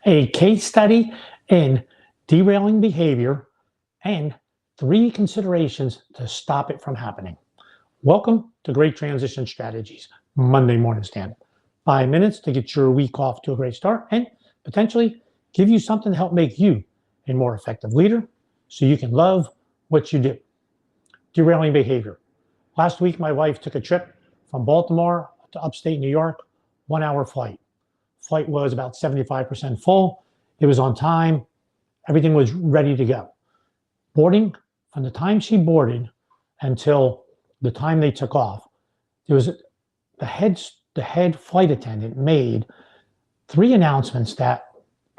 a case study in derailing behavior and 3 considerations to stop it from happening. Welcome to Great Transition Strategies, Monday Morning Stand. 5 minutes to get your week off to a great start and potentially give you something to help make you a more effective leader so you can love what you do. Derailing behavior. Last week, my wife took a trip from Baltimore to upstate New York, 1-hour flight. Flight was about 75% full. It was on time. Everything was ready to go. Boarding, from the time she boarded until the time they took off, there was the head flight attendant made 3 announcements that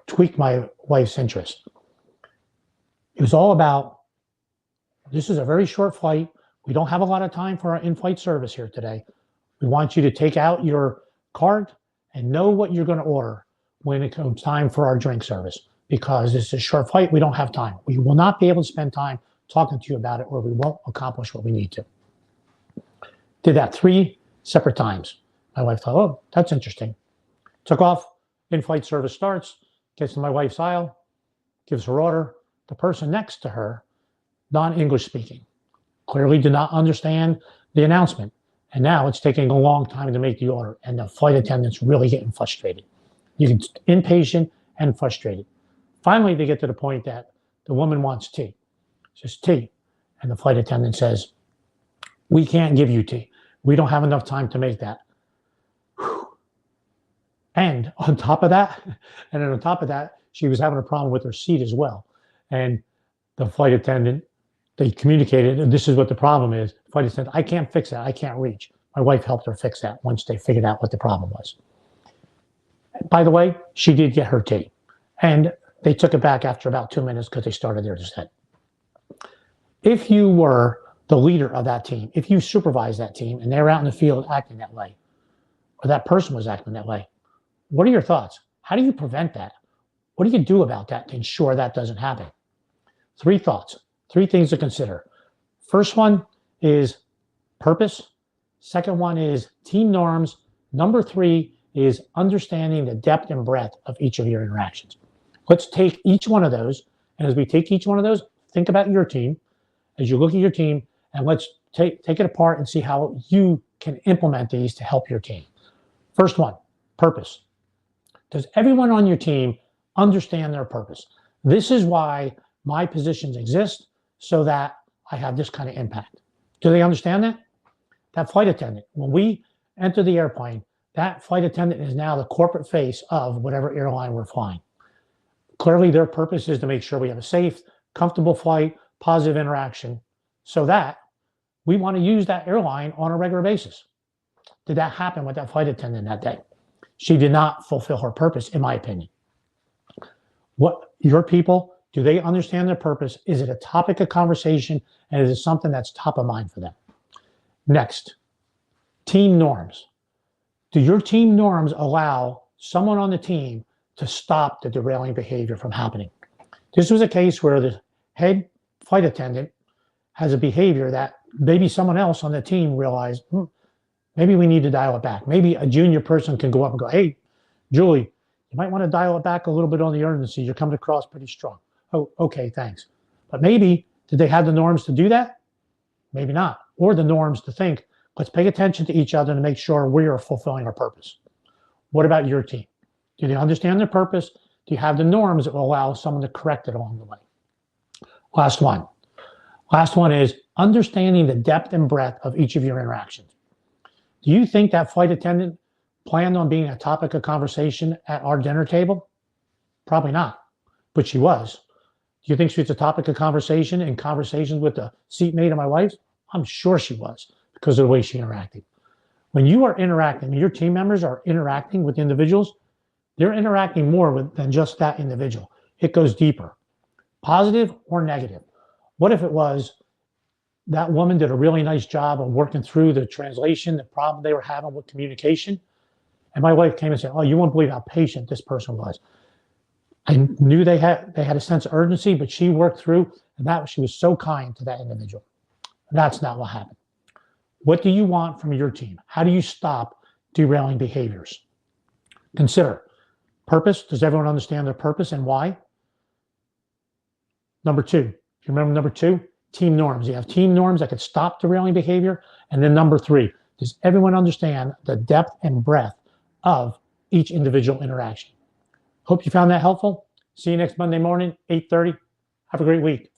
tweaked my wife's interest. It was all about, this is a very short flight. We don't have a lot of time for our in-flight service here today. We want you to take out your card and know what you're going to order when it comes time for our drink service, because this is a short flight. We don't have time. We will not be able to spend time talking to you about it, or we won't accomplish what we need to. Did that 3 separate times. My wife thought, oh, that's interesting. Took off, in-flight service starts, gets to my wife's aisle, gives her order. The person next to her, non-English speaking, clearly did not understand the announcement. And now it's taking a long time to make the order. And the flight attendant's really getting frustrated. You can impatient and frustrated. Finally, they get to the point that the woman wants tea. She says, tea. And the flight attendant says, we can't give you tea. We don't have enough time to make that. Whew. And on top of that, she was having a problem with her seat as well. And the flight attendant, they communicated, and this is what the problem is. The flight attendant, I can't fix that. I can't reach. My wife helped her fix that once they figured out what the problem was. By the way, she did get her tea. And they took it back after about 2 minutes because they started there instead. If you were the leader of that team, if you supervised that team and they were out in the field acting that way, or that person was acting that way, what are your thoughts? How do you prevent that? What do you do about that to ensure that doesn't happen? 3 thoughts, 3 things to consider. First one is purpose. Second one is team norms. Number 3 is understanding the depth and breadth of each of your interactions. Let's take each one of those. And as we take each one of those, think about your team. As you look at your team, and let's take it apart and see how you can implement these to help your team. First one, purpose. Does everyone on your team understand their purpose? This is why my positions exist, so that I have this kind of impact. Do they understand that? That flight attendant, when we enter the airplane, that flight attendant is now the corporate face of whatever airline we're flying. Clearly, their purpose is to make sure we have a safe, comfortable flight, positive interaction, so that we want to use that airline on a regular basis. Did that happen with that flight attendant that day? She did not fulfill her purpose, in my opinion. What your people, do they understand their purpose? Is it a topic of conversation? And is it something that's top of mind for them? Next, team norms. Do your team norms allow someone on the team to stop the derailing behavior from happening? This was a case where the head flight attendant has a behavior that maybe someone else on the team realized, maybe we need to dial it back. Maybe a junior person can go up and go, hey, Julie, you might want to dial it back a little bit on the urgency. You're coming across pretty strong. Oh, okay, thanks. But maybe, did they have the norms to do that? Maybe not. Or the norms to think, let's pay attention to each other to make sure we are fulfilling our purpose. What about your team? Do they understand their purpose? Do you have the norms that will allow someone to correct it along the way? Last one. Last one is understanding the depth and breadth of each of your interactions. Do you think that flight attendant planned on being a topic of conversation at our dinner table? Probably not, but she was. Do you think she was a topic of conversation in conversations with the seatmate of my wife? I'm sure she was, because of the way she interacted. When you are interacting, when your team members are interacting with individuals, they're interacting more than just that individual. It goes deeper, positive or negative. What if it was that woman did a really nice job of working through the translation, the problem they were having with communication, and my wife came and said, oh, you won't believe how patient this person was. I knew they had a sense of urgency, but she worked through, and she was so kind to that individual. That's not what happened. What do you want from your team? How do you stop derailing behaviors? Consider Purpose. Does everyone understand their purpose and why? Number two, if you remember number two, team norms. You have team norms that could stop derailing behavior. And then number three, does everyone understand the depth and breadth of each individual interaction? Hope you found that helpful. See you next Monday morning, 8:30. Have a great week.